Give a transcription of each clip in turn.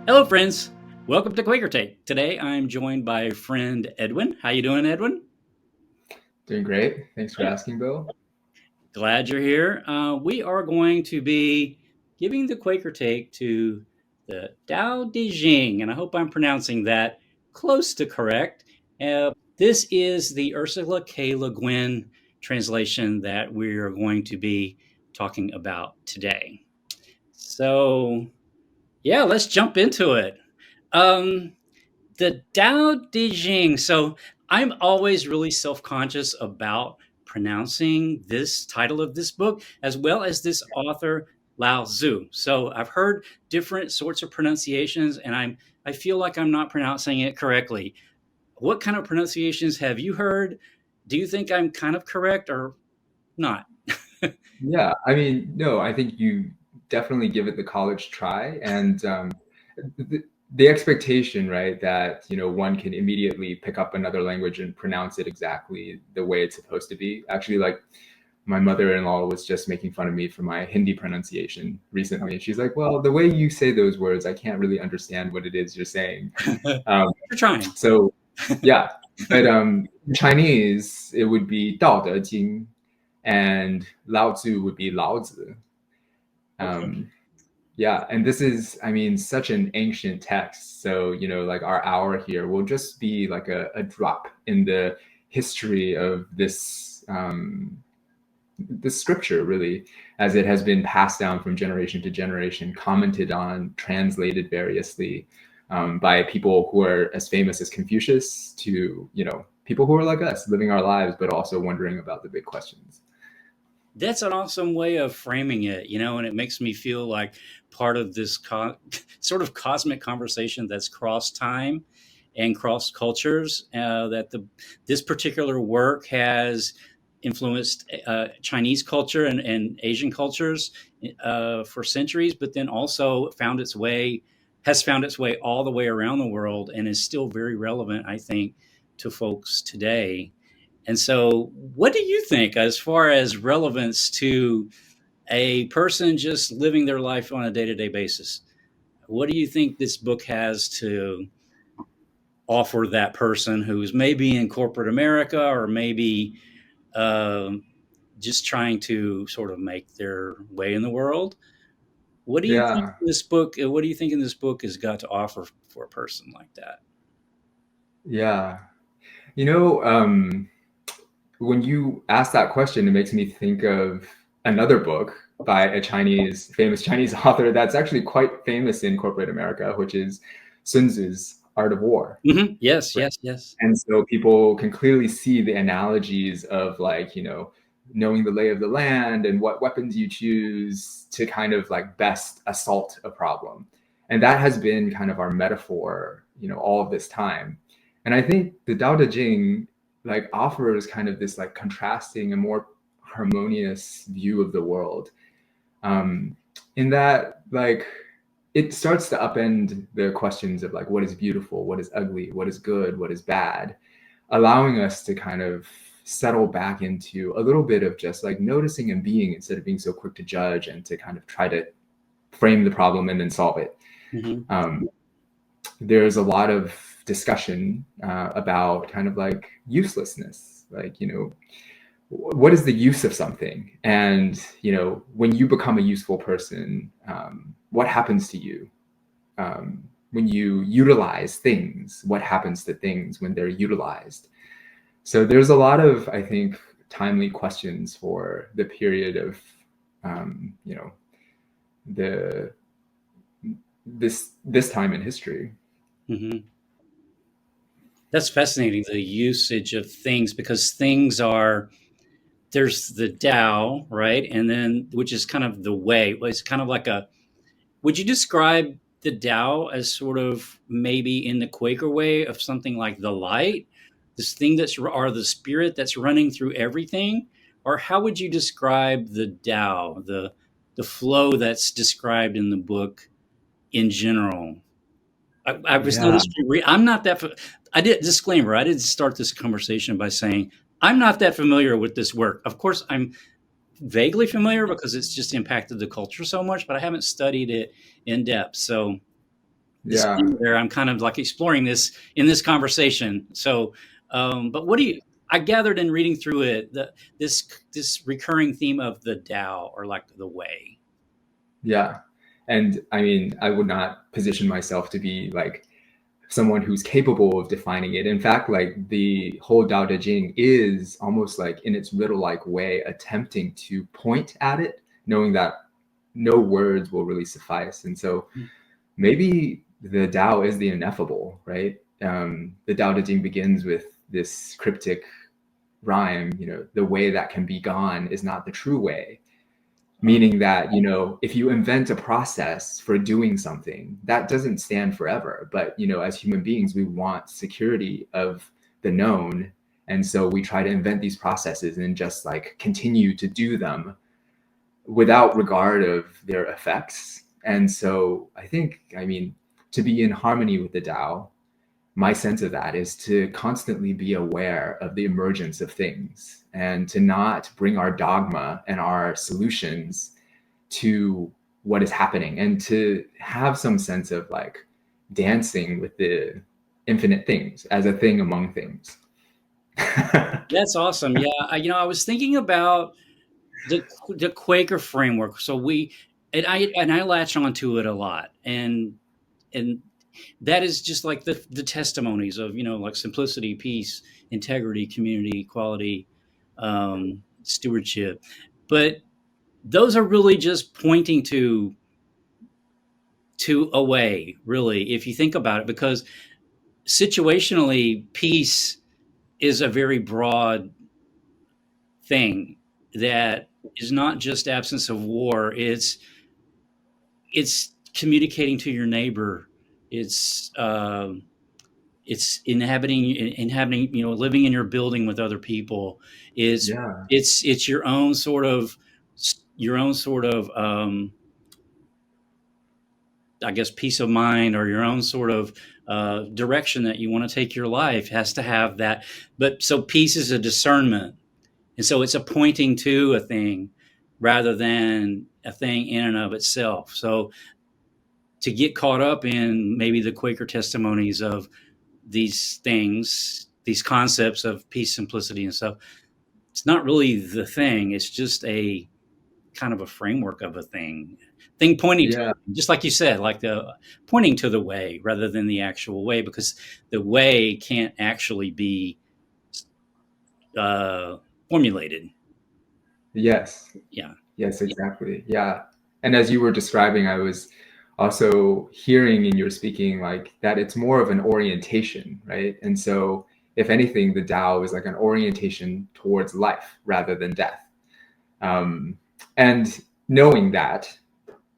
Hello, friends. Welcome to Quaker Take. Today, I'm joined by friend Edwin. How you doing, Edwin? Doing great. Thanks for asking, Bill. Glad you're here. We are going to be giving the Quaker Take to the Tao Te Ching, and I hope I'm pronouncing that close to correct. This is the Ursula K. Le Guin translation that we are going to be talking about today. So, yeah, let's jump into it. Um, the Tao Te Ching. So I'm always really self conscious about pronouncing this title of this book, as well as this author, Lao Tzu. So I've heard different sorts of pronunciations, and I feel like I'm not pronouncing it correctly. What kind of pronunciations have you heard? Do you think I'm kind of correct or not? Yeah, I mean, no, I think you definitely give it the college try, and the expectation, right, that one can immediately pick up another language and pronounce it exactly the way it's supposed to be. Actually, like my mother-in-law was just making fun of me for my Hindi pronunciation recently, and she's like, "Well, the way you say those words, I can't really understand what it is you're saying." Um, You're trying. so, yeah, but Chinese it would be 道德经 and Lao Tzu would be Lao Tzu. Okay. Um, yeah, and this is, I mean, such an ancient text. So, like our hour here will just be like a drop in the history of this scripture, really, as it has been passed down from generation to generation, commented on, translated variously by people who are as famous as Confucius to, people who are like us, living our lives, but also wondering about the big questions. That's an awesome way of framing it, and it makes me feel like part of this sort of cosmic conversation that's cross time and cross cultures. This particular work has influenced Chinese culture and Asian cultures for centuries, but then also has found its way all the way around the world and is still very relevant, I think, to folks today. And so, what do you think as far as relevance to a person just living their life on a day to day basis? What do you think this book has to offer that person who's maybe in corporate America or maybe um, just trying to sort of make their way in the world? What do you think Yeah, this book? What do you think in this book has got to offer for a person like that? yeah. You know, when you ask that question, it makes me think of another book by a famous Chinese author that's actually quite famous in corporate America, which is Sun Tzu's Art of War. Yes, Right. yes, yes. And so people can clearly see the analogies of like, knowing the lay of the land and what weapons you choose to kind of like best assault a problem. And that has been kind of our metaphor, all of this time. And I think the Tao Te Ching like offers kind of this like contrasting and more harmonious view of the world. Um, in that like it starts to upend the questions of like what is beautiful, what is ugly, what is good, what is bad, allowing us to kind of settle back into a little bit of just like noticing and being instead of being so quick to judge and to kind of try to frame the problem and then solve it. Hmm. Um, there's a lot of discussion about kind of like uselessness, like, what is the use of something? And, when you become a useful person, what happens to you? When you utilize things, what happens to things when they're utilized? So there's a lot of, I think, timely questions for the period of, you know, the this time in history. Hmm. That's fascinating, the usage of things, because things are there's the Tao, right? And then which is kind of the way. It's kind of like a would you describe the Tao as sort of maybe in the Quaker way of something like the light, this thing that's or the spirit that's running through everything? Or how would you describe the Tao, the flow that's described in the book in general? I was Yeah, noticing. I'm not that. I did disclaimer. I didn't start this conversation by saying I'm not that familiar with this work. Of course, I'm vaguely familiar because it's just impacted the culture so much, but I haven't studied it in depth. So, Yeah. there. I'm kind of like exploring this in this conversation. So, but what do you? I gathered in reading through it this recurring theme of the Tao, or like the way. Yeah. And I mean, I would not position myself to be like someone who's capable of defining it. In fact, like the whole Tao Te Ching is almost like in its riddle-like way attempting to point at it, knowing that no words will really suffice. And so maybe the Tao is the ineffable, right? The Tao Te Ching begins with this cryptic rhyme, the way that can be gone is not the true way. Meaning that, if you invent a process for doing something, that doesn't stand forever. But, as human beings, we want security of the known. And so we try to invent these processes and just like continue to do them without regard of their effects. And so I think, I mean, to be in harmony with the Tao, my sense of that is to constantly be aware of the emergence of things and to not bring our dogma and our solutions to what is happening, and to have some sense of like dancing with the infinite things as a thing among things. That's awesome. Yeah, I was thinking about the Quaker framework. So I latch onto it a lot, and that is just like the testimonies of like simplicity, peace, integrity, community, equality, stewardship. But those are really just pointing to a way, really, if you think about it, because situationally, peace is a very broad thing that is not just absence of war. It's communicating to your neighbor. It's inhabiting, living in your building with other people. Is Yeah. it's your own sort of I guess peace of mind, or your own sort of direction that you want to take your life has to have that. But so peace is a discernment, and so it's a pointing to a thing rather than a thing in and of itself. So to get caught up in maybe the Quaker testimonies of these things, these concepts of peace, simplicity, and stuff, it's not really the thing. It's just a kind of a framework of a thing pointing to Yeah. it. Just like you said, like the pointing to the way rather than the actual way, because the way can't actually be uh, formulated. Yes. Yeah. Yes, exactly. Yeah. And as you were describing, I was also hearing in your speaking like that it's more of an orientation, right? And so if anything, the Tao is like an orientation towards life rather than death. And knowing that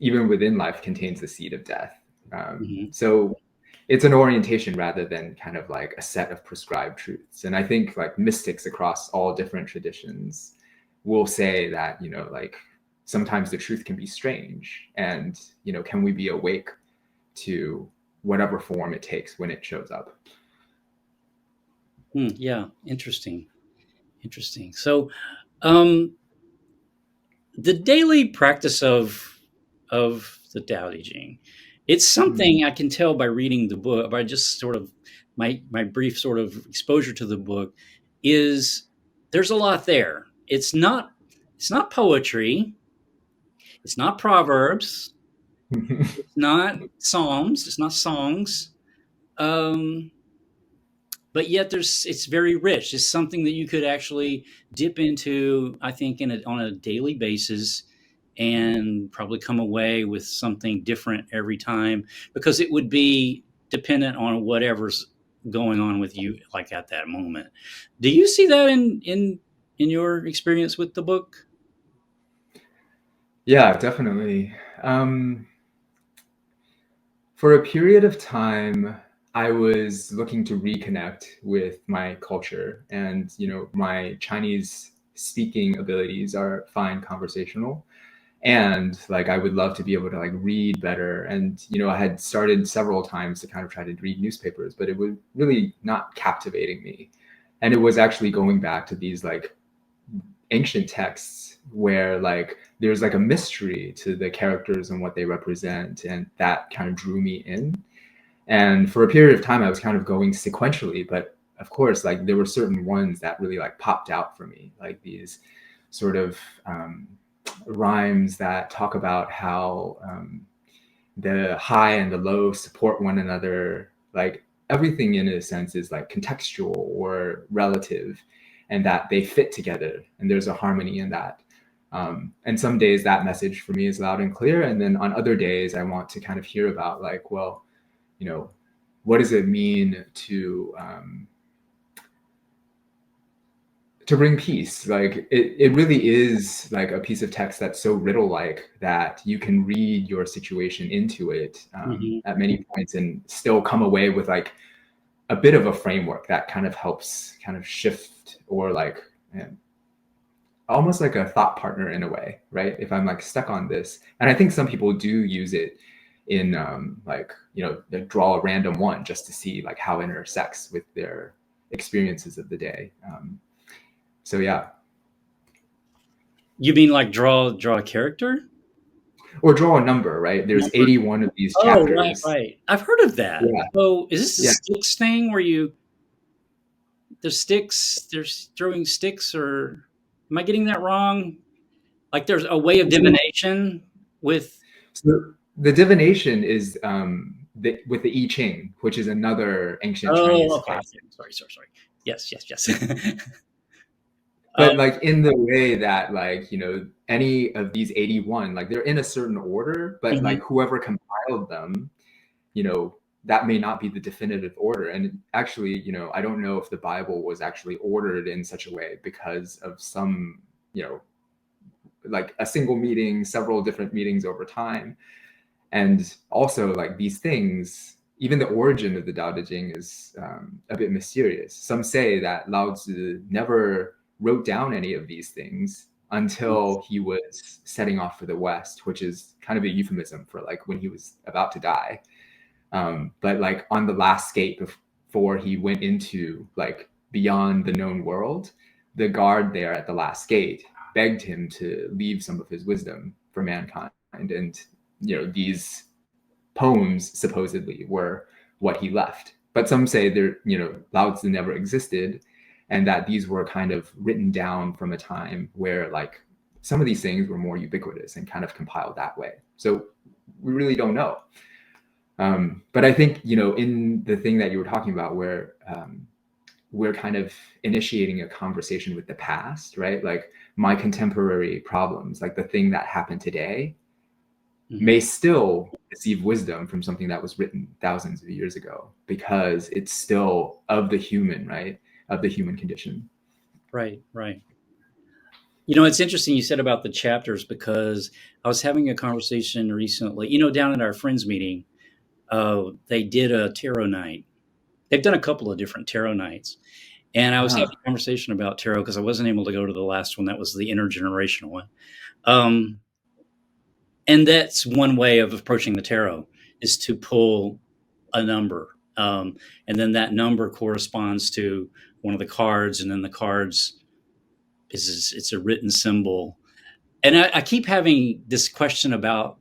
even within life contains the seed of death. Mm-hmm. So it's an orientation rather than kind of like a set of prescribed truths. And I think like mystics across all different traditions will say that, like sometimes the truth can be strange, and, can we be awake to whatever form it takes when it shows up? Yeah. Interesting. So, um, the daily practice of the Tao Te Ching. It's Mm. something I can tell by reading the book, by just sort of my brief sort of exposure to the book, is there's a lot there. It's not poetry. It's not proverbs. It's not psalms. It's not songs. Um, but yet it's very rich. It's something that you could actually dip into, I think, on a daily basis, and probably come away with something different every time, because it would be dependent on whatever's going on with you, like at that moment. Do you see that in your experience with the book? Yeah, definitely. For a period of time, I was looking to reconnect with my culture, and my Chinese speaking abilities are fine conversational, and like I would love to be able to like read better. And I had started several times to kind of try to read newspapers, but it was really not captivating me. And it was actually going back to these like ancient texts where like there's like a mystery to the characters and what they represent, and that kind of drew me in. And for a period of time, I was kind of going sequentially, but of course, like there were certain ones that really like popped out for me, like these sort of rhymes that talk about how the high and the low support one another. Like everything in a sense is like contextual or relative, and that they fit together, and there's a harmony in that. And some days that message for me is loud and clear, and then on other days I want to kind of hear about like, well, you know, what does it mean to bring peace? Like it really is like a piece of text that's so riddle-like that you can read your situation into it Mm-hmm. at many points and still come away with like a bit of a framework that kind of helps kind of shift or like almost like a thought partner in a way, right? If I'm like stuck on this, and I think some people do use it in like, you know, they draw a random one just to see like how it intersects with their experiences of the day. So yeah, You mean like draw a character? or draw a number, right? There's Number. 81 of these Oh, right, chapters. right. I've heard of that. Yeah, So is this a yeah. sticks thing where there's sticks, there's throwing sticks, or am I getting that wrong? Like there's a way of So, divination with. so the divination is with the I Ching, which is another ancient Oh, Chinese okay, classic. okay. Sorry. Yes, yes, yes. um, But like in the way that like, you know, any of these 81, like they're in a certain order, but mhm, like whoever compiled them, you know, that may not be the definitive order. And actually, you know, I don't know if the Bible was actually ordered in such a way because of some, you know, like a single meeting, several different meetings over time. And also like these things, even the origin of the Tao Te Ching is a bit mysterious. Some say that Lao Tzu never wrote down any of these things until he was setting off for the West, which is kind of a euphemism for like when he was about to die. But like on the last skate before he went into like beyond the known world, the guard there at the last gate begged him to leave some of his wisdom for mankind. And, you know, these poems supposedly were what he left. But some say there, you know, Lao Tzu never existed, and that these were kind of written down from a time where like some of these things were more ubiquitous and kind of compiled that way. So we really don't know. But I think, you know, in the thing that you were talking about, where we're kind of initiating a conversation with the past, right? Like my contemporary problems, like the thing that happened today, mhm. may still receive wisdom from something that was written thousands of years ago because it's still of the human, right? Of the human condition. Right, right. You know, it's interesting you said about the chapters because I was having a conversation recently. You know, down at our friends meeting, they did a tarot night. They've done a couple of different tarot nights, and I was having Ah, a conversation about tarot because I wasn't able to go to the last one. That was the intergenerational one. Um, and that's one way of approaching the tarot is to pull a number, and then that number corresponds to one of the cards, and then the cards is it's a written symbol. And I keep having this question about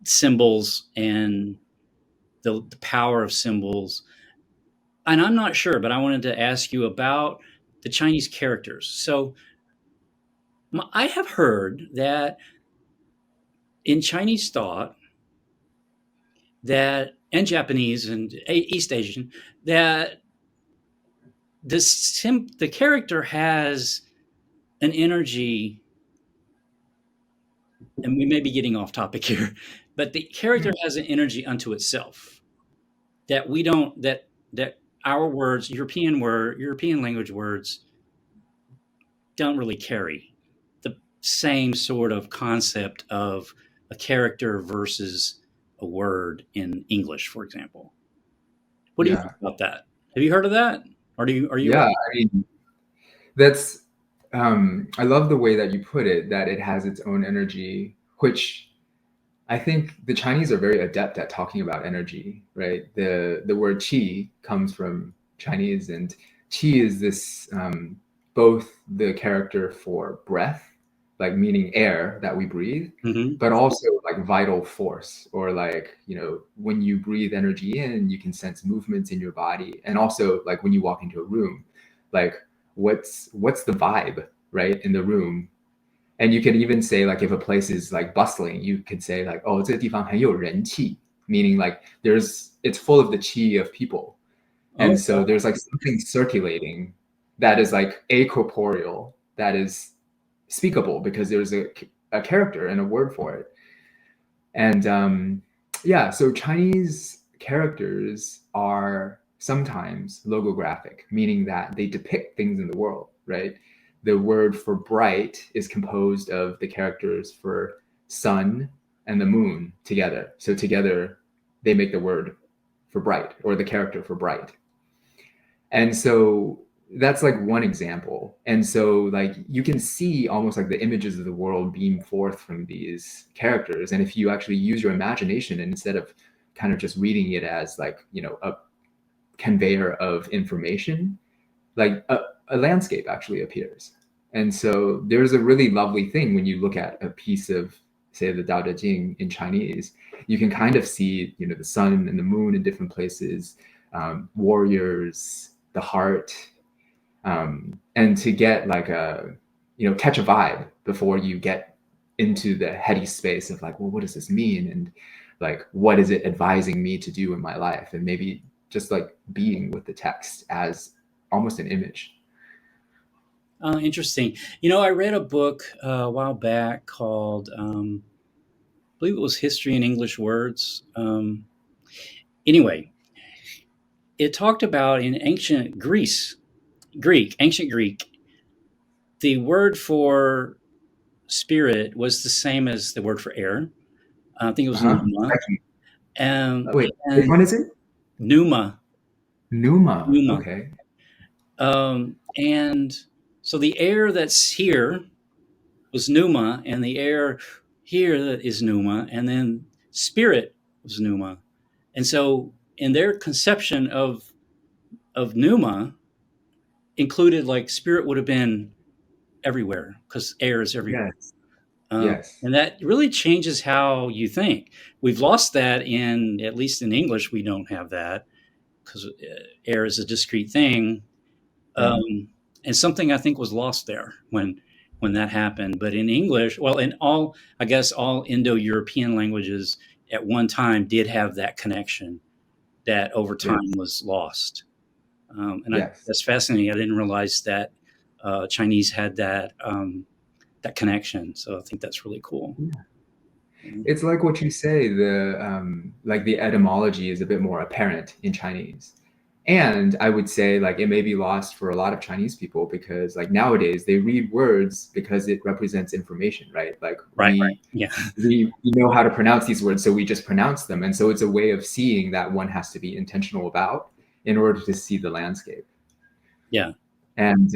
symbols and the power of symbols, and I'm not sure, but I wanted to ask you about the Chinese characters. So I have heard that in Chinese thought, that and Japanese and East Asian, that the character has an energy, and we may be getting off topic here, but the character has an energy unto itself that we don't that our words, European language words, don't really carry the same sort of concept of a character versus a word in English, for example. What do you think yeah. about that? Have you heard of that? Or are you Yeah. I mean, that's, I love the way that you put it, that it has its own energy, which I think the Chinese are very adept at talking about energy, right? The word qi comes from Chinese, and qi is this both the character for breath, like meaning air that we breathe, Hmm. but also like vital force, or like, when you breathe energy in, you can sense movements in your body. And also like when you walk into a room, like what's the vibe, right, in the room. And you could even say, like, if a place is like bustling, you could say like, oh, 这个地方很有人气, meaning like it's full of the chi of people. And Oh, so there's like something circulating that is like acorporeal, that is speakable because there's a character and a word for it. And yeah, so Chinese characters are sometimes logographic, meaning that they depict things in the world, right? The word for bright is composed of the characters for sun and the moon together. So together they make the word for bright, or the character for bright. And so that's like one example. And so like you can see almost like the images of the world beam forth from these characters. And if you actually use your imagination, and instead of kind of just reading it as like, a conveyor of information, like a landscape actually appears. And so there's a really lovely thing when you look at a piece of, say, the Tao Te Ching in Chinese. You can kind of see, the sun and the moon in different places, warriors, the heart, and to get like catch a vibe before you get into the heady space of like, well, what does this mean? And like, what is it advising me to do in my life? And maybe just like being with the text as almost an image. interesting. I read a book a while back called, I believe it was History in English Words. Anyway, it talked about in ancient ancient Greek, the word for spirit was the same as the word for air. I think it was Uh-huh. pneuma. Wait, which And one is it? pneuma, Numa. pneuma. Okay. And so the air that's here was pneuma, and the air here is pneuma, and then spirit was pneuma. And so in their conception of pneuma, included like spirit would have been everywhere because air is everywhere. Yes. Yes. And that really changes how you think. We've lost that in, at least in English, we don't have that because air is a discrete thing. Yeah. And something I think was lost there when that happened. But in English, well, in all, I guess all Indo-European languages at one time did have that connection that over Yeah. time was lost. Yes. That's fascinating. I didn't realize that Chinese had that connection. So I think that's really cool. Yeah. Mhm. It's like what you say, the etymology is a bit more apparent in Chinese. And I would say like it may be lost for a lot of Chinese people because like nowadays they read words because it represents information, right? Like Right. we Yeah. we know how to pronounce these words, so we just pronounce them. And so it's a way of seeing that one has to be intentional about in order to see the landscape. Yeah. And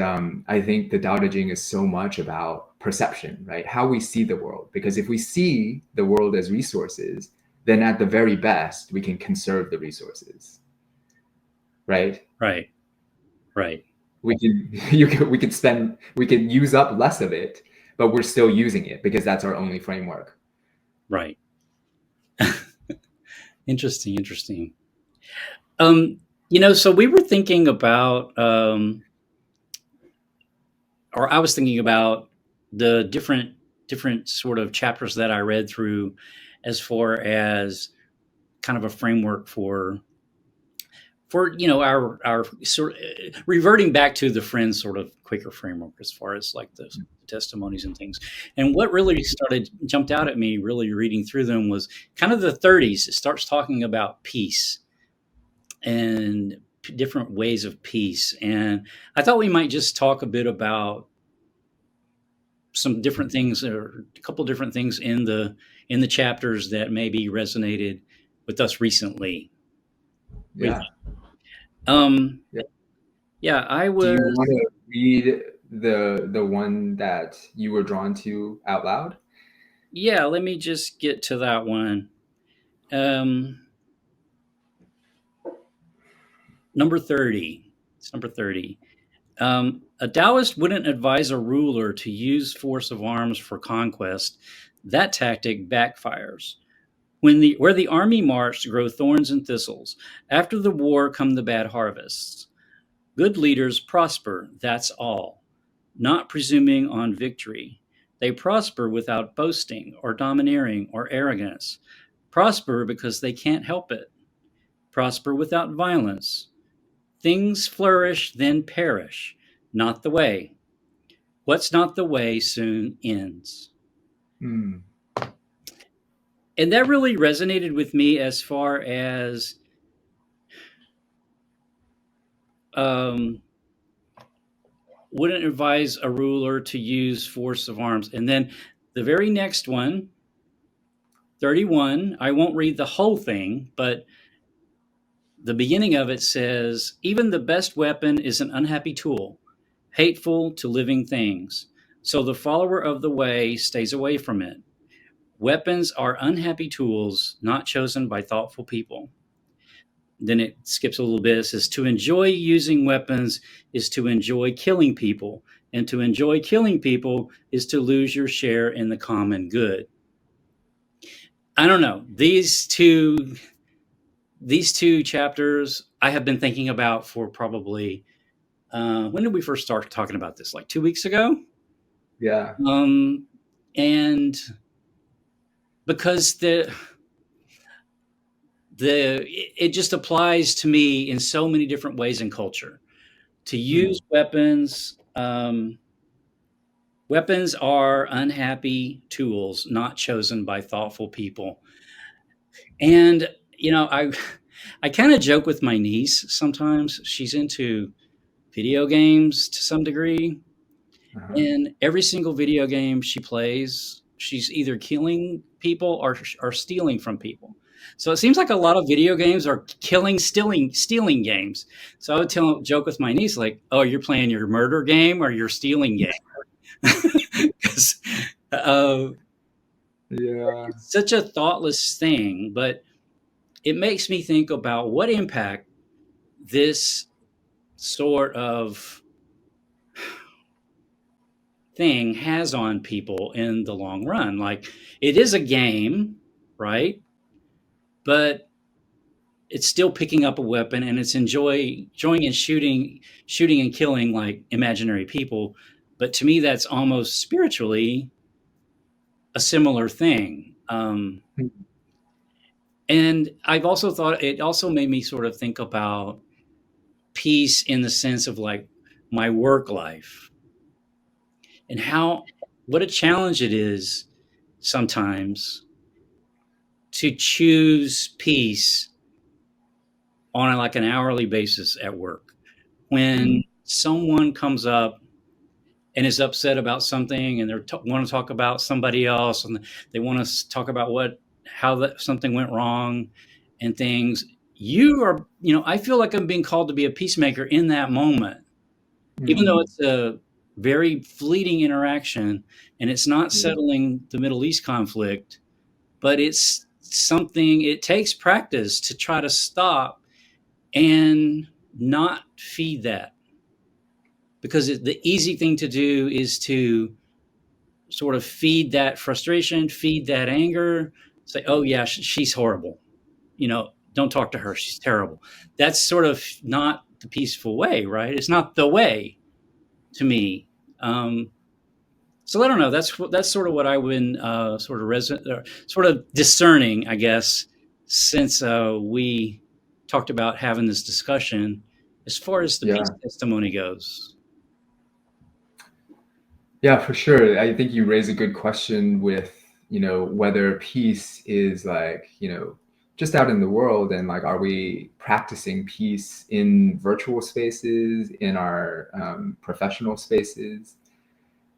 I think the Tao Te Ching is so much about perception, right? How we see the world. Because if we see the world as resources, then at the very best, we can conserve the resources, right? Right. Right. We can, we can use up less of it, but we're still using it because that's our only framework. Right. Interesting. Interesting. So we were thinking about, or I was thinking about the different sort of chapters that I read through, as far as kind of a framework for our sort reverting back to the Friends sort of Quaker framework as far as like the testimonies and things. And what really jumped out at me really reading through them was kind of the 30s. It starts talking about peace and different ways of peace. And I thought we might just talk a bit about some different things, or a couple different things in the chapters that maybe resonated with us recently. Yeah. Um, Yeah. yeah, I Do you was. want to read the one that you were drawn to out loud? Yeah, let me just get to that one. Um, number 30. It's number 30. A Taoist wouldn't advise a ruler to use force of arms for conquest. That tactic backfires. Where the army marched grow thorns and thistles. After the war come the bad harvests. Good leaders prosper, that's all, not presuming on victory. They prosper without boasting or domineering or arrogance. Prosper because they can't help it. Prosper without violence. Things flourish, then perish. Not the way. What's not the way soon ends. Mm. And that really resonated with me as far as wouldn't advise a ruler to use force of arms. And then the very next one, 31, I won't read the whole thing, but the beginning of it says, even the best weapon is an unhappy tool, hateful to living things. So the follower of the way stays away from it. Weapons are unhappy tools not chosen by thoughtful people. Then it skips a little bit. It says, to enjoy using weapons is to enjoy killing people. And to enjoy killing people is to lose your share in the common good. I don't know. These two chapters I have been thinking about for probably, when did we first start talking about this? Like 2 weeks ago? Yeah. And because it just applies to me in so many different ways in culture. To use weapons, weapons are unhappy tools not chosen by thoughtful people. And I kind of joke with my niece sometimes. She's into video games to some degree. And every single video game she plays, she's either killing people or stealing from people. So it seems like a lot of video games are stealing games. So I would joke with my niece, like, "Oh, you're playing your murder game or your stealing game?" Because Yeah. it's such a thoughtless thing, but it makes me think about what impact this sort of thing has on people in the long run. Like, it is a game, right? But it's still picking up a weapon and it's enjoying and shooting and killing like imaginary people. But to me, that's almost spiritually a similar thing. And I've also thought it also made me sort of think about peace in the sense of like my work life and what a challenge it is sometimes to choose peace on like an hourly basis at work. When someone comes up and is upset about something and they want to talk about somebody else and they want to talk about how something went wrong and things, I feel like I'm being called to be a peacemaker in that moment, even though it's a very fleeting interaction and it's not settling the Middle East conflict, but it's something, it takes practice to try to stop and not feed that. Because the easy thing to do is to sort of feed that frustration, feed that anger, say, oh yeah, she's horrible. Don't talk to her. She's terrible. That's sort of not the peaceful way, right? It's not the way to me. So I don't know. That's sort of what I've been sort of discerning, I guess, since we talked about having this discussion as far as the peace testimony goes. Yeah, for sure. I think you raise a good question with, whether peace is like, just out in the world and like, are we practicing peace in virtual spaces, in our professional spaces?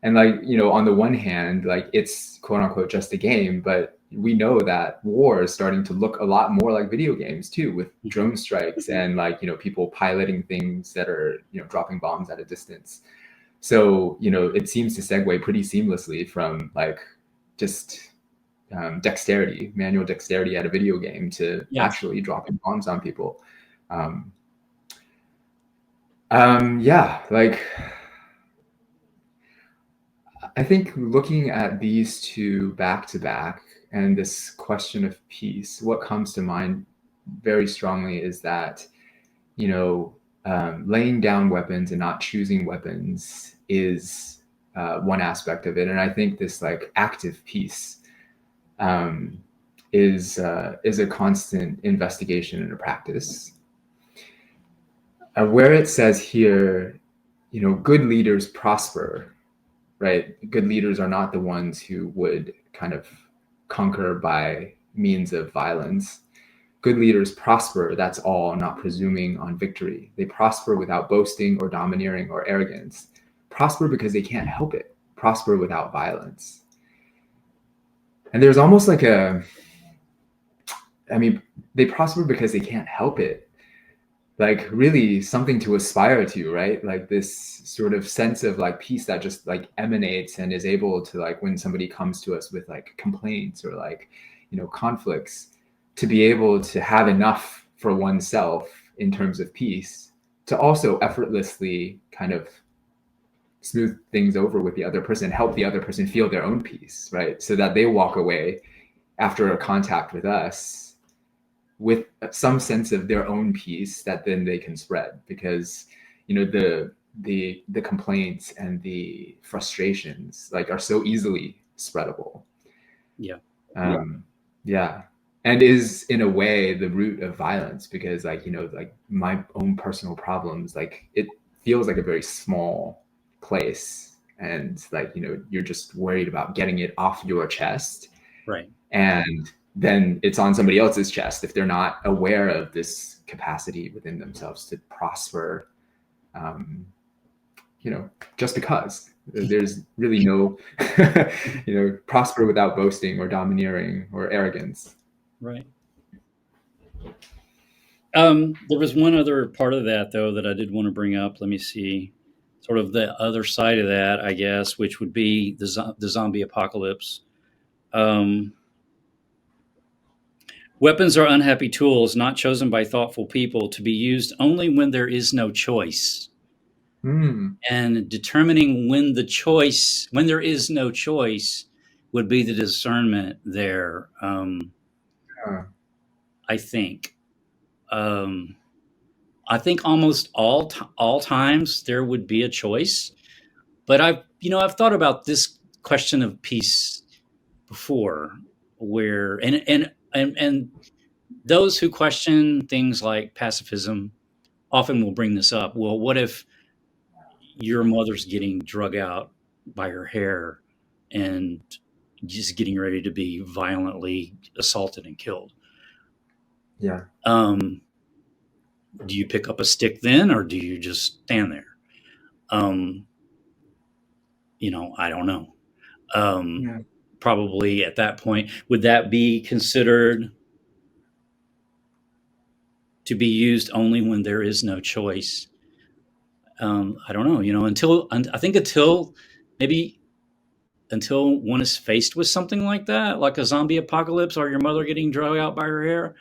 And like, on the one hand, like it's quote unquote just a game, but we know that war is starting to look a lot more like video games too, with drone strikes and like, people piloting things that are, dropping bombs at a distance. So, it seems to segue pretty seamlessly from like just manual dexterity at a video game to actually dropping bombs on people. Yeah, like I think looking at these two back to back and this question of peace, what comes to mind very strongly is that, you know, laying down weapons and not choosing weapons is one aspect of it. And I think this like active peace um, is a constant investigation and a practice. Where it says here, you know, good leaders prosper, right? Good leaders are not the ones who would kind of conquer by means of violence. Good leaders prosper, that's all, not presuming on victory. They prosper without boasting or domineering or arrogance. Prosper because they can't help it. Prosper without violence. And there's almost like they prosper because they can't help it. Like really something to aspire to, right? Like this sort of sense of like peace that just like emanates and is able to, like, when somebody comes to us with like complaints or like, you know, conflicts, to be able to have enough for oneself in terms of peace, to also effortlessly kind of smooth things over with the other person, help the other person feel their own peace, right? So that they walk away after a contact with us with some sense of their own peace that then they can spread, because, you know, the complaints and the frustrations like are so easily spreadable. Yeah. Yeah. And is in a way the root of violence, because, like, you know, like my own personal problems, like it feels like a very small place, and like, you know, you're just worried about getting it off your chest, Right. and then it's on somebody else's chest if they're not aware of this capacity within themselves to prosper, you know, just because there's really no, you know, prosper without boasting or domineering or arrogance. Right. There was one other part of that, though, that I did want to bring up. Let me see. Sort of the other side of that, I guess, which would be the zombie apocalypse. Weapons are unhappy tools not chosen by thoughtful people to be used only when there is no choice. And determining when there is no choice, would be the discernment there. I think. I think almost all times there would be a choice, but I've thought about this question of peace before, where and those who question things like pacifism often will bring this up. Well, what if your mother's getting drug out by her hair and just getting ready to be violently assaulted and killed? Yeah. Do you pick up a stick then, or do you just stand there? I don't know. Yeah. Probably at that point, would that be considered to be used only when there is no choice? I don't know. Maybe until one is faced with something like that, like a zombie apocalypse or your mother getting dragged out by her hair.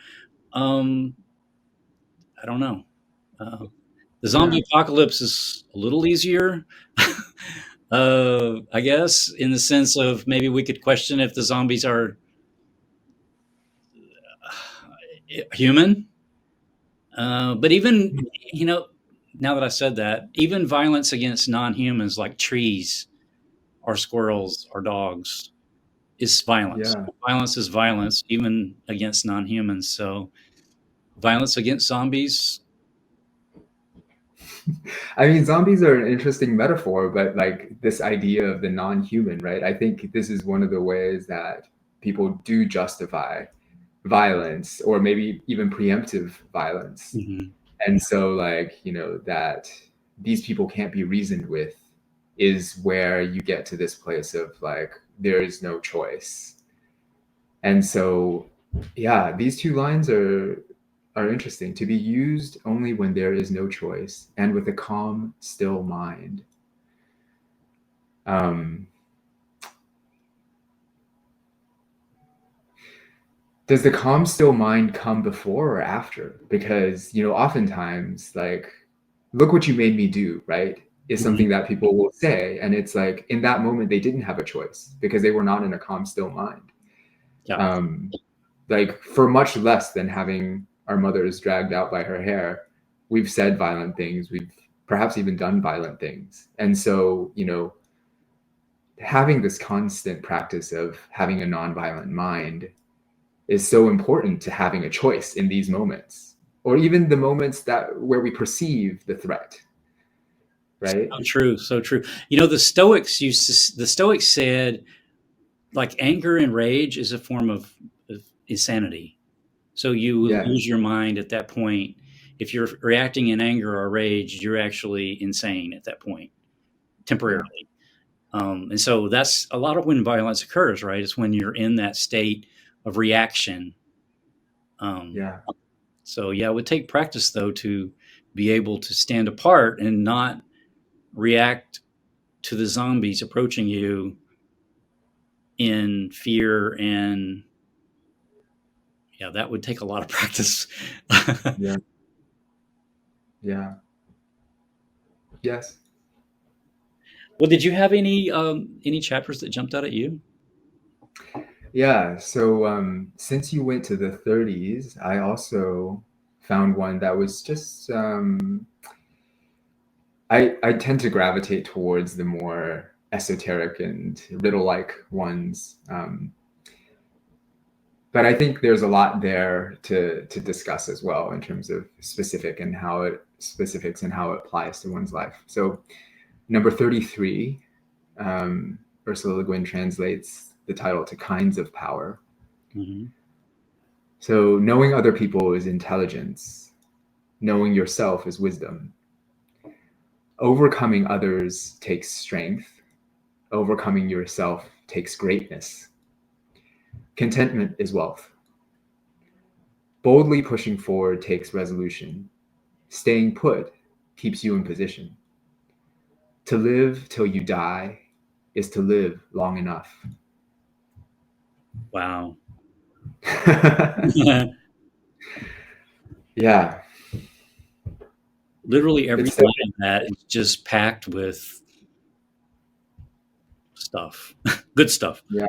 I don't know. The zombie apocalypse is a little easier, I guess, in the sense of maybe we could question if the zombies are human. But even, now that I said that, even violence against non-humans like trees or squirrels or dogs is violence. Yeah. Violence is violence, even against non-humans. So violence against zombies. I mean, zombies are an interesting metaphor, but like this idea of the non-human, right? I think this is one of the ways that people do justify violence, or maybe even preemptive violence. Mm-hmm. And so, like, you know, that these people can't be reasoned with is where you get to this place of like, there is no choice. And so, yeah, these two lines are interesting: to be used only when there is no choice and with a calm, still mind. Does the calm, still mind come before or after? Because, you know, oftentimes, like, look what you made me do, right? is Mhm. something that people will say. And it's like in that moment, they didn't have a choice because they were not in a calm, still mind. Yeah. Um, like for much less than having our mothers dragged out by her hair, we've said violent things. We've perhaps even done violent things. And so, having this constant practice of having a nonviolent mind is so important to having a choice in these moments, or even the moments that where we perceive the threat, right? So true. So true. The Stoics said, like, anger and rage is a form of insanity. So you will Yeah, lose your mind at that point. If you're reacting in anger or rage, you're actually insane at that point, yeah, temporarily. And so that's a lot of when violence occurs, right? It's when you're in that state of reaction. Um, yeah, so yeah, it would take practice though to be able to stand apart and not react to the zombies approaching you in fear. And yeah, that would take a lot of practice. yeah, yeah. Yes. Well, did you have any chapters that jumped out at you? Yeah. So since you went to the 30s, I also found one that was just I tend to gravitate towards the more esoteric and riddle-like ones. But I think there's a lot there to discuss as well in terms of specifics and how it applies to one's life. So number 33, Ursula Le Guin translates the title to Kinds of Power. Hmm. So knowing other people is intelligence, knowing yourself is wisdom. Overcoming others takes strength, overcoming yourself takes greatness. Contentment is wealth. Boldly pushing forward takes resolution. Staying put keeps you in position. To live till you die is to live long enough. Wow. Yeah, Literally every it's line of that is just packed with stuff, good stuff. yeah,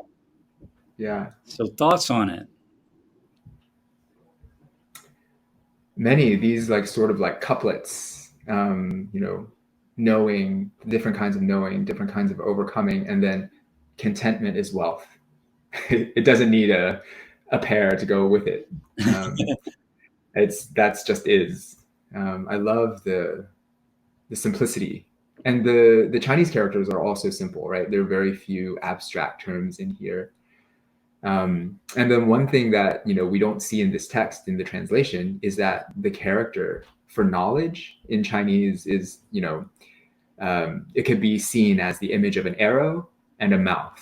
yeah. So thoughts on it? Many of these like sort of like couplets, knowing different kinds of knowing, different kinds of overcoming, and then contentment is wealth. It doesn't need a pair to go with it. Um, that's just is. I love the simplicity, and the Chinese characters are also simple, right? There are very few abstract terms in here. And then one thing that we don't see in this text in the translation is that the character for knowledge in Chinese is it could be seen as the image of an arrow and a mouth.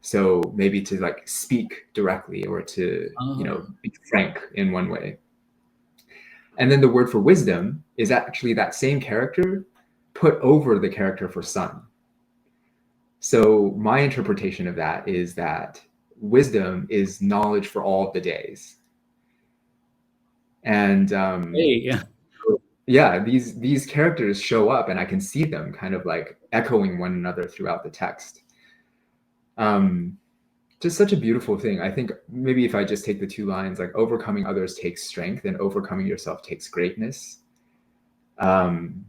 So maybe to like speak directly or to Oh, be frank in one way. And then the word for wisdom is actually that same character put over the character for sun. So my interpretation of that is that wisdom is knowledge for all of the days. And hey, yeah. yeah, these characters show up, and I can see them kind of like echoing one another throughout the text. Um, just such a beautiful thing. I think maybe if I just take the two lines, like overcoming others takes strength, and overcoming yourself takes greatness. Um,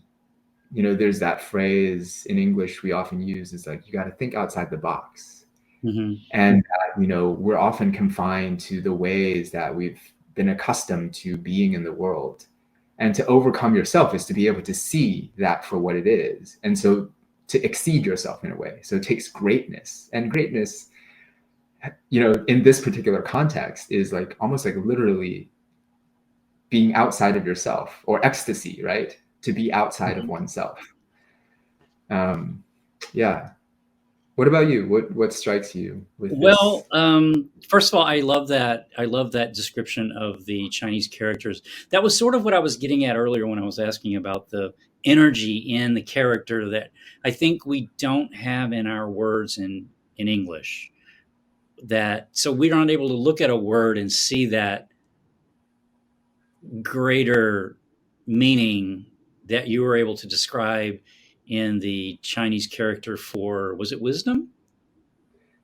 there's that phrase in English we often use is like you got to think outside the box. Hmm. And we're often confined to the ways that we've been accustomed to being in the world. And to overcome yourself is to be able to see that for what it is, and so to exceed yourself in a way. So it takes greatness, and greatness in this particular context is like almost like literally being outside of yourself, or ecstasy, right? To be outside of oneself. um yeah. What about you? What strikes you with this? Well, first of all, I love that. I love that description of the Chinese characters. That was sort of what I was getting at earlier when I was asking about the energy in the character that I think we don't have in our words in English. That so we're not able to look at a word and see that greater meaning that you were able to describe in the Chinese character for, was it wisdom?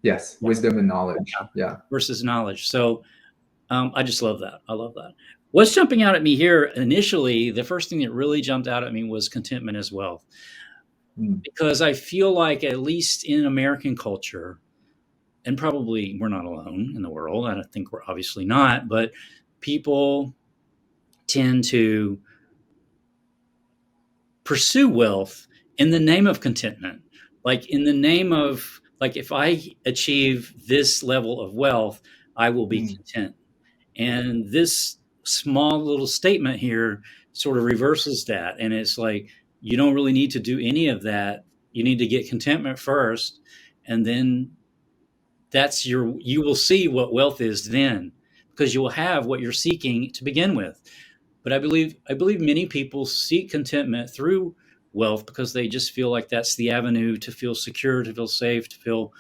Yes, Yeah. wisdom and knowledge. Yeah. Versus knowledge. So I just love that. I love that. What's jumping out at me here initially, the first thing that really jumped out at me was contentment as well. Mm. Because I feel like, at least in American culture, and probably we're not alone in the world, I don't think we're obviously not, but people tend to pursue wealth in the name of contentment. Like, in the name of, like, if I achieve this level of wealth, I will be Mm. content. And this small little statement here sort of reverses that. And it's like, you don't really need to do any of that. You need to get contentment first. And then you will see what wealth is then, because you will have what you're seeking to begin with. But I believe many people seek contentment through wealth because they just feel like that's the avenue to feel secure, to feel safe, to feel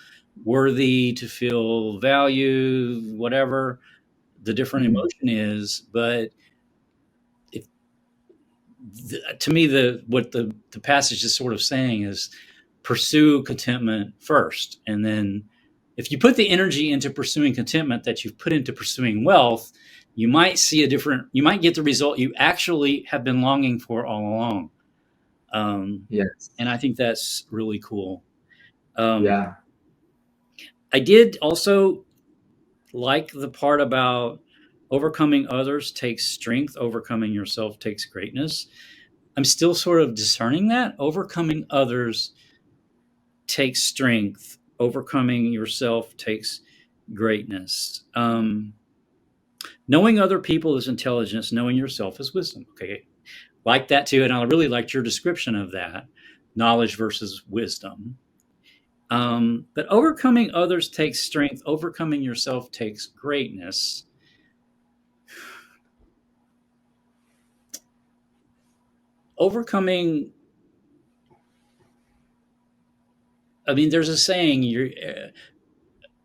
worthy, to feel value, whatever the different Mm. emotion is. But if, to me, what the passage is sort of saying is, pursue contentment first, and then if you put the energy into pursuing contentment that you've put into pursuing wealth, you might get the result you actually have been longing for all along. um, Yes. and I think that's really cool. um, Yeah. I did also like the part about overcoming others takes strength, overcoming yourself takes greatness. I'm still sort of discerning that. Overcoming others takes strength, overcoming yourself takes greatness. Knowing other people is intelligence, knowing yourself is wisdom. Okay, like that too. And I really liked your description of that, knowledge versus wisdom. But overcoming others takes strength, overcoming yourself takes greatness. Overcoming, I mean, there's a saying,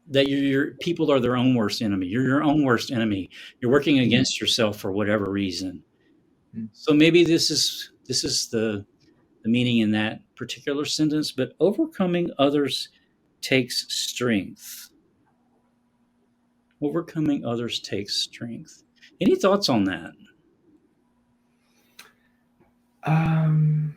that your people are their own worst enemy. You're your own worst enemy. You're working Mm. against yourself for whatever reason. Mm. So maybe this is the meaning in that particular sentence. But overcoming others takes strength. Overcoming others takes strength. Any thoughts on that? Um,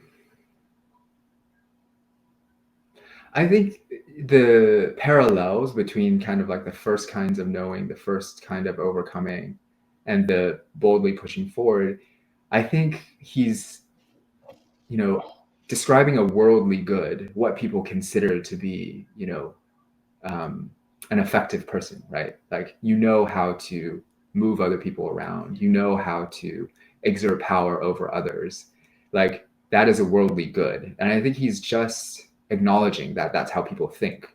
I think the parallels between kind of like the first kinds of knowing, the first kind of overcoming, and the boldly pushing forward, I think he's, you know, describing a worldly good, what people consider to be, um, an effective person, right? Like, how to move other people around, how to exert power over others. Like, that is a worldly good. And I think he's just acknowledging that that's how people think.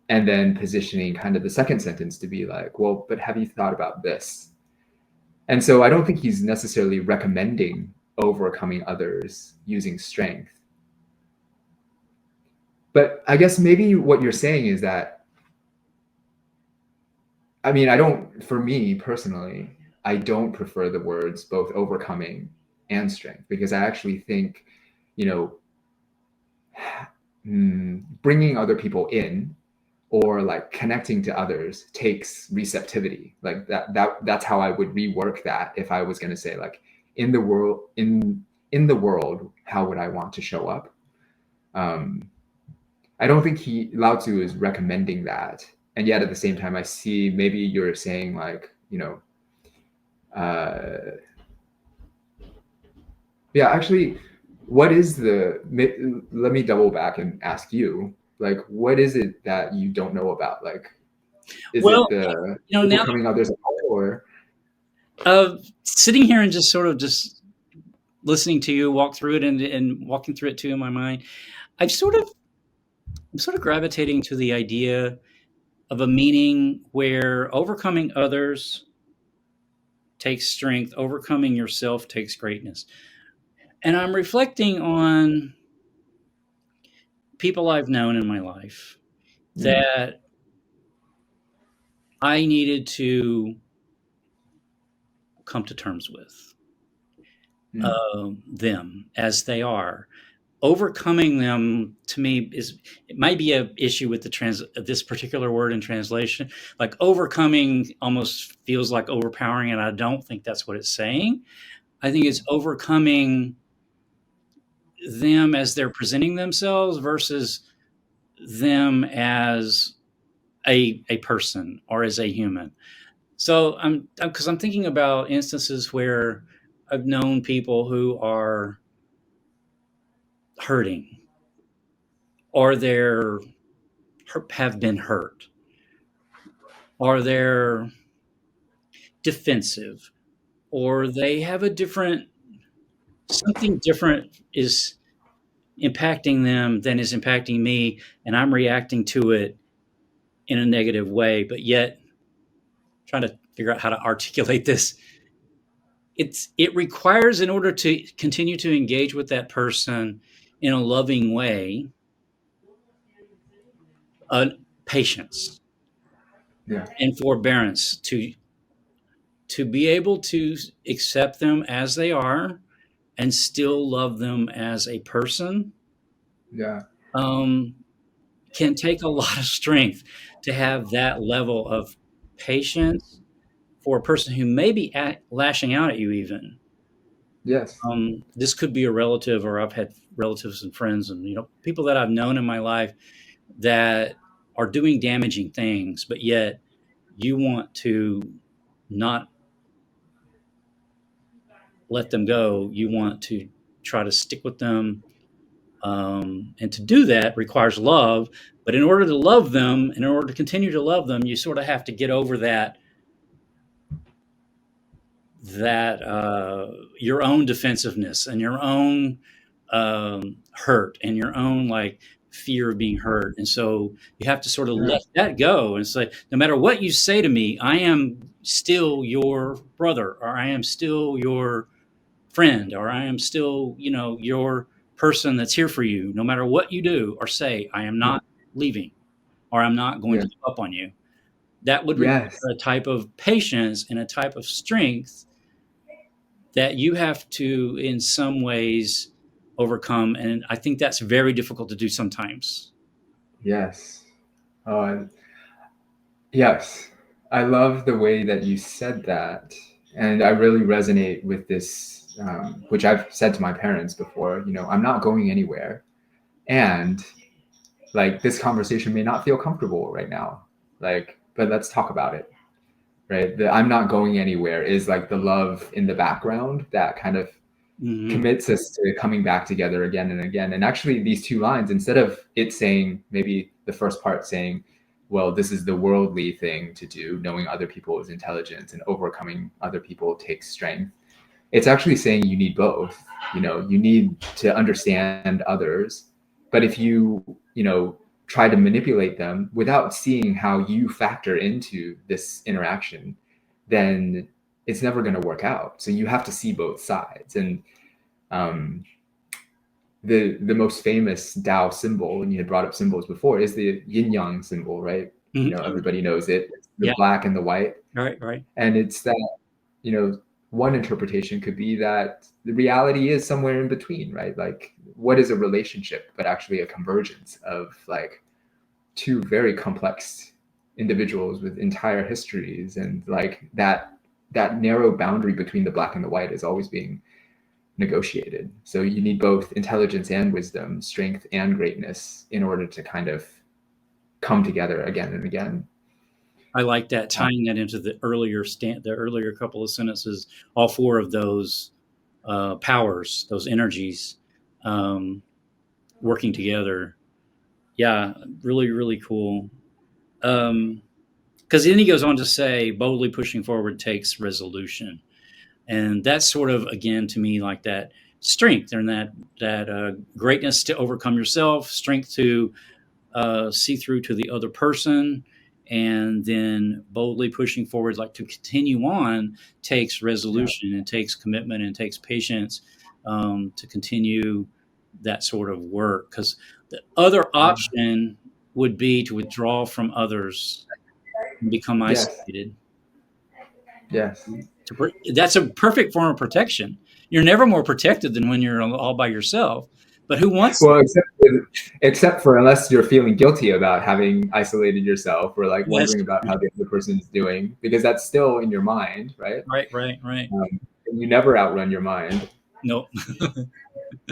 And then positioning kind of the second sentence to be like, well, but have you thought about this? And so I don't think he's necessarily recommending overcoming others using strength. But I guess maybe what you're saying is that, I mean, for me personally, I don't prefer the words both overcoming and strength, because I actually think, you know, bringing other people in or like connecting to others takes receptivity. Like that's how I would rework that if I was going to say, like, in the world, in the world, how would I want to show up? Um, I don't think Lao Tzu is recommending that. And yet at the same time, I see maybe you're saying, like, uh, yeah, actually, what is let me double back and ask you, like, what is it that you don't know about? Like, is it Well, the now overcoming others or? sitting here and just listening to you walk through it, and walking through it too in my mind, I've sort of I'm sort of gravitating to the idea of a meaning where overcoming others takes strength, overcoming yourself takes greatness. And I'm reflecting on people I've known in my life Mm. that I needed to come to terms with, Mm. them as they are. overcoming them to me it might be an issue with this particular word in translation. Like overcoming almost feels like overpowering, and I don't think that's what it's saying. I think it's overcoming them as they're presenting themselves versus them as a person or as a human. So I'm thinking about instances where I've known people who are hurting or have been hurt or they're defensive or they have something different is impacting them than is impacting me, and I'm reacting to it in a negative way, but yet trying to figure out how to articulate this. It requires, in order to continue to engage with that person in a loving way, uh, patience Yeah. and forbearance to be able to accept them as they are and still love them as a person. Yeah. um, can take a lot of strength to have that level of patience for a person who may be lashing out at you even. Yes. This could be a relative, or I've had relatives and friends and people that I've known in my life that are doing damaging things, but yet you want to not let them go. You want to try to stick with them. And to do that requires love. But in order to love them, and in order to continue to love them, you sort of have to get over that your own defensiveness and your own hurt and your own like fear of being hurt. And so you have to sort of Yeah. let that go and say, no matter what you say to me, I am still your brother, or I am still your friend, or I am still, your person that's here for you. No matter what you do or say, I am Yeah. not leaving, or I'm not going Yeah. to give up on you. That would Yes. require a type of patience and a type of strength that you have to, in some ways, overcome. And I think that's very difficult to do sometimes. Yes. Uh, yes. I love the way that you said that. And I really resonate with this, which I've said to my parents before, I'm not going anywhere. And like this conversation may not feel comfortable right now. Like, but let's talk about it. Right. The I'm not going anywhere is like the love in the background that kind of Hmm. commits us to coming back together again and again. And actually, these two lines, instead of it saying, maybe the first part saying, well, this is the worldly thing to do, knowing other people's intelligence and overcoming other people takes strength. It's actually saying you need both. You need to understand others. But if you try to manipulate them without seeing how you factor into this interaction, then it's never going to work out. So you have to see both sides. And um, the most famous Tao symbol, and you had brought up symbols before, is the yin yang symbol, right? Hmm. Everybody knows it. It's the Yeah. black and the white, Right. Right. and it's that one interpretation could be that the reality is somewhere in between, right? Like, what is a relationship, but actually a convergence of like two very complex individuals with entire histories, and like that narrow boundary between the black and the white is always being negotiated. So you need both intelligence and wisdom, strength and greatness in order to kind of come together again and again. I like that, tying that into the earlier couple of sentences. All four of those powers, those energies, um, working together. Yeah, really, really cool. Because then he goes on to say, boldly pushing forward takes resolution, and that's sort of, again, to me, like that strength and that greatness to overcome yourself, strength to see through to the other person, and then boldly pushing forward, like to continue on, takes Yeah. resolution and takes commitment and takes patience, to continue that sort of work. Because the other Yeah. option would be to withdraw from others and become Yes. isolated. Yes. That's a perfect form of protection. You're never more protected than when you're all by yourself. But who wants Well, except for unless you're feeling guilty about having isolated yourself or like Yes. wondering about how the other person is doing, because that's still in your mind, right? Right. And you never outrun your mind. No.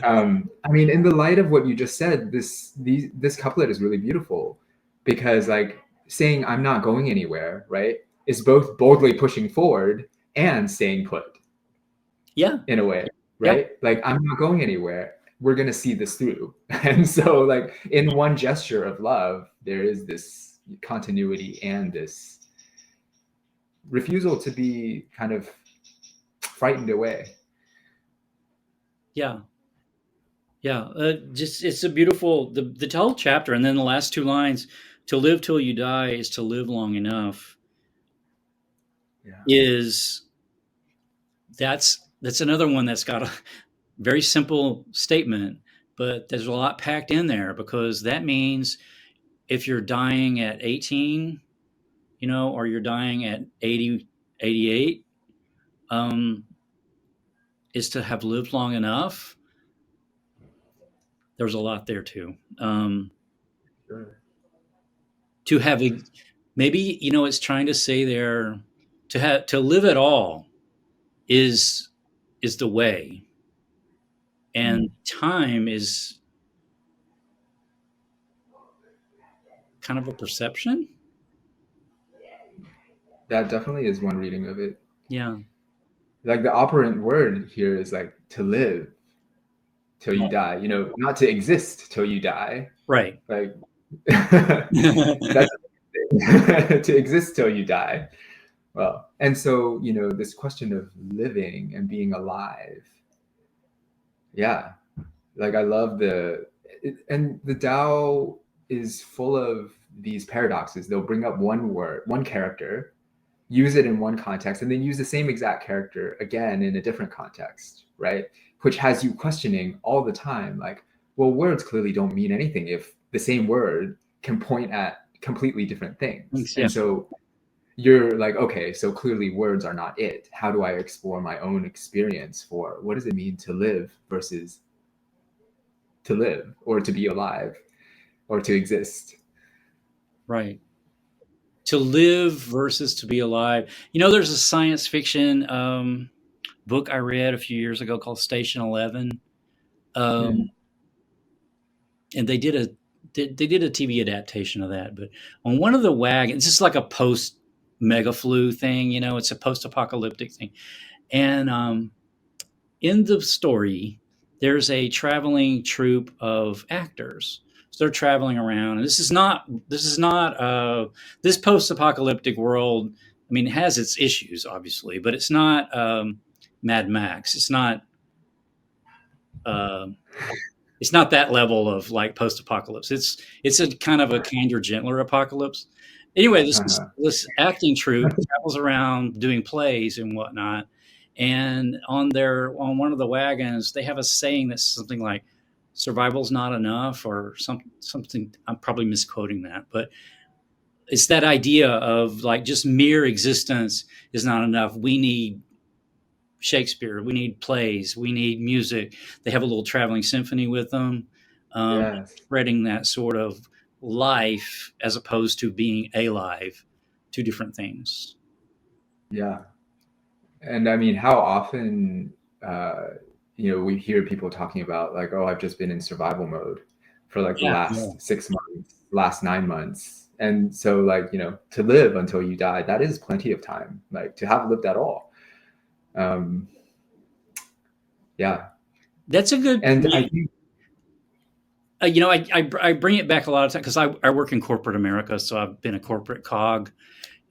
I mean, in the light of what you just said, this couplet is really beautiful because like saying I'm not going anywhere, right, is both boldly pushing forward and staying put Yeah. in a way, Yeah. right? Like I'm not going anywhere. We're gonna see this through. And so like in one gesture of love, there is this continuity and this refusal to be kind of frightened away. Yeah. Yeah. Just it's a beautiful the whole chapter, and then the last two lines: "To live till you die is to live long enough." Yeah. Is that's another one that's got a very simple statement, but there's a lot packed in there because that means if you're dying at 18, or you're dying at 80, 88, um, is to have lived long enough. There's a lot there too. Sure. To have maybe it's trying to say there to live at all is the way, and time is kind of a perception. That definitely is one reading of it. Yeah. Like the operant word here is like to live till you die, not to exist till you die. Right. Like that's to exist till you die. Well, and so, this question of living and being alive. Yeah. Like I love and the Tao is full of these paradoxes. They'll bring up one word, one character, use it in one context, and then use the same exact character again in a different context, right? Which has you questioning all the time, like, well, words clearly don't mean anything if the same word can point at completely different things. Yeah. And so you're like, okay, so clearly words are not it. How do I explore my own experience for what does it mean to live versus to live or to be alive or to exist? Right. To live versus to be alive. There's a science fiction book I read a few years ago called Station 11. Mm. And they did a TV adaptation of that. But on one of the wagons, it's just like a post mega flu thing, it's a post apocalyptic thing. And in the story, there's a traveling troupe of actors. So they're traveling around, and this post-apocalyptic world. I mean, it has its issues, obviously, but it's not Mad Max. Uh, it's not that level of like post-apocalypse. It's a kind of a kinder, gentler apocalypse. Anyway, this acting troupe travels around doing plays and whatnot, and on one of the wagons they have a saying that's something like "survival's not enough" or something. I'm probably misquoting that, but it's that idea of like just mere existence is not enough. We need Shakespeare. We need plays. We need music. They have a little traveling symphony with them, Yes. spreading that sort of life as opposed to being alive. Two different things. Yeah. And I mean, how often, we hear people talking about like, oh, I've just been in survival mode for like the Yeah. last 6 months, last 9 months. And so like, to live until you die, that is plenty of time, like to have lived at all. Yeah. That's a good And point. I think, I bring it back a lot of times because I work in corporate America, so I've been a corporate cog.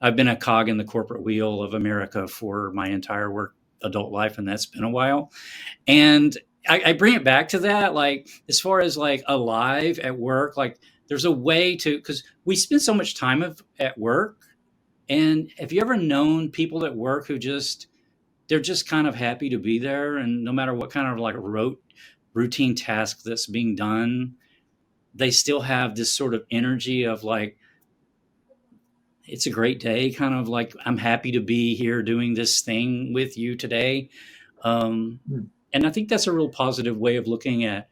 I've been a cog in the corporate wheel of America for my entire adult life, and that's been a while. And I bring it back to that, like as far as like alive at work, like there's a way to, because we spend so much time at work. And have you ever known people at work who they're just kind of happy to be there, and no matter what kind of like routine task that's being done, they still have this sort of energy of like, it's a great day, kind of like, I'm happy to be here doing this thing with you today. And I think that's a real positive way of looking at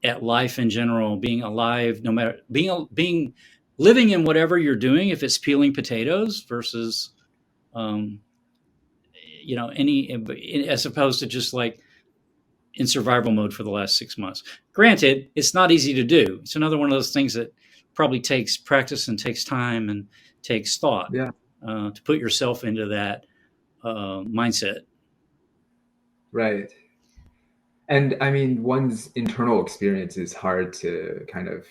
at life in general, being alive, no matter being living in whatever you're doing, if it's peeling potatoes versus um, any, as opposed to just like in survival mode for the last 6 months. Granted, it's not easy to do. It's another one of those things that probably takes practice and takes time and takes thought Yeah. to put yourself into that mindset. Right. And I mean, one's internal experience is hard to kind of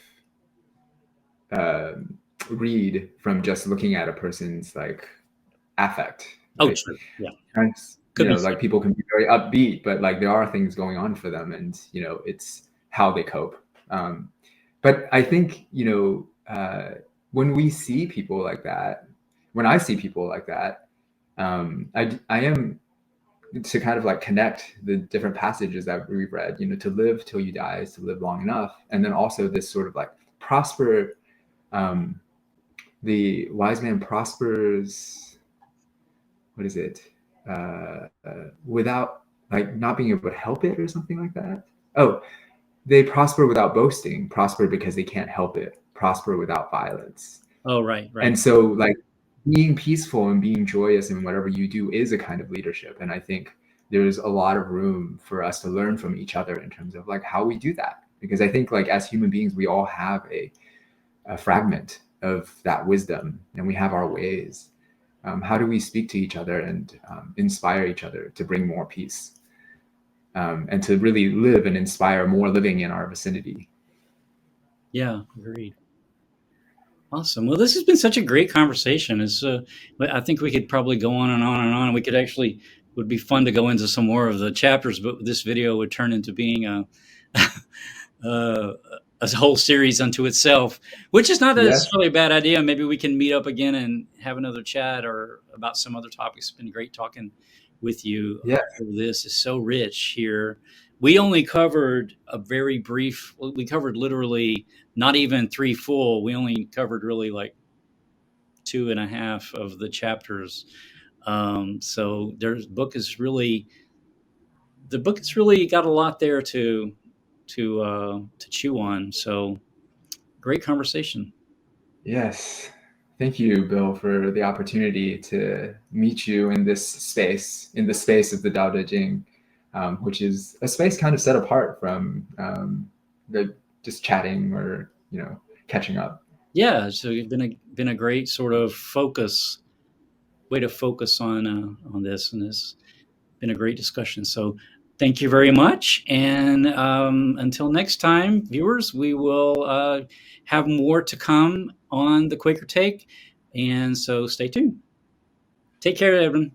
read from just looking at a person's like affect, Oh, right? true. Yeah. And Could be. like people can be very upbeat, but like there are things going on for them, and it's how they cope. But I think when we see people like that, when I see people like that, I am to kind of like connect the different passages that we've read. To live till you die is to live long enough, and then also this sort of like prosper. Um, the wise man prospers. What is it? Without like not being able to help it or something like that. Oh, they prosper without boasting, prosper because they can't help it, prosper without violence. Oh, right. And so like being peaceful and being joyous in whatever you do is a kind of leadership. And I think there's a lot of room for us to learn from each other in terms of like how we do that. Because I think like as human beings, we all have a fragment of that wisdom, and we have our ways. How do we speak to each other and inspire each other to bring more peace and to really live and inspire more living in our vicinity? Yeah, agreed. Awesome. Well, this has been such a great conversation. I think we could probably go on and on and on. We could actually, would be fun to go into some more of the chapters, but this video would turn into being uh, a whole series unto itself, which is not Yes. necessarily a bad idea. Maybe we can meet up again and have another chat or about some other topics. It's been great talking with you. Yes. This is so rich here. We only covered a very brief, we covered literally not even 3 full. We only covered really like 2.5 of the chapters. So the book has really got a lot there to chew on. So great conversation. Yes. Thank you, Bill, for the opportunity to meet you in this space, in the space of the Tao Te Ching, which is a space kind of set apart from the just chatting or catching up. Yeah, so it's been a great sort of way to focus on this, and it's been a great discussion. So thank you very much, and until next time, viewers, we will have more to come on the Quaker Take, and so stay tuned. Take care, Edwin.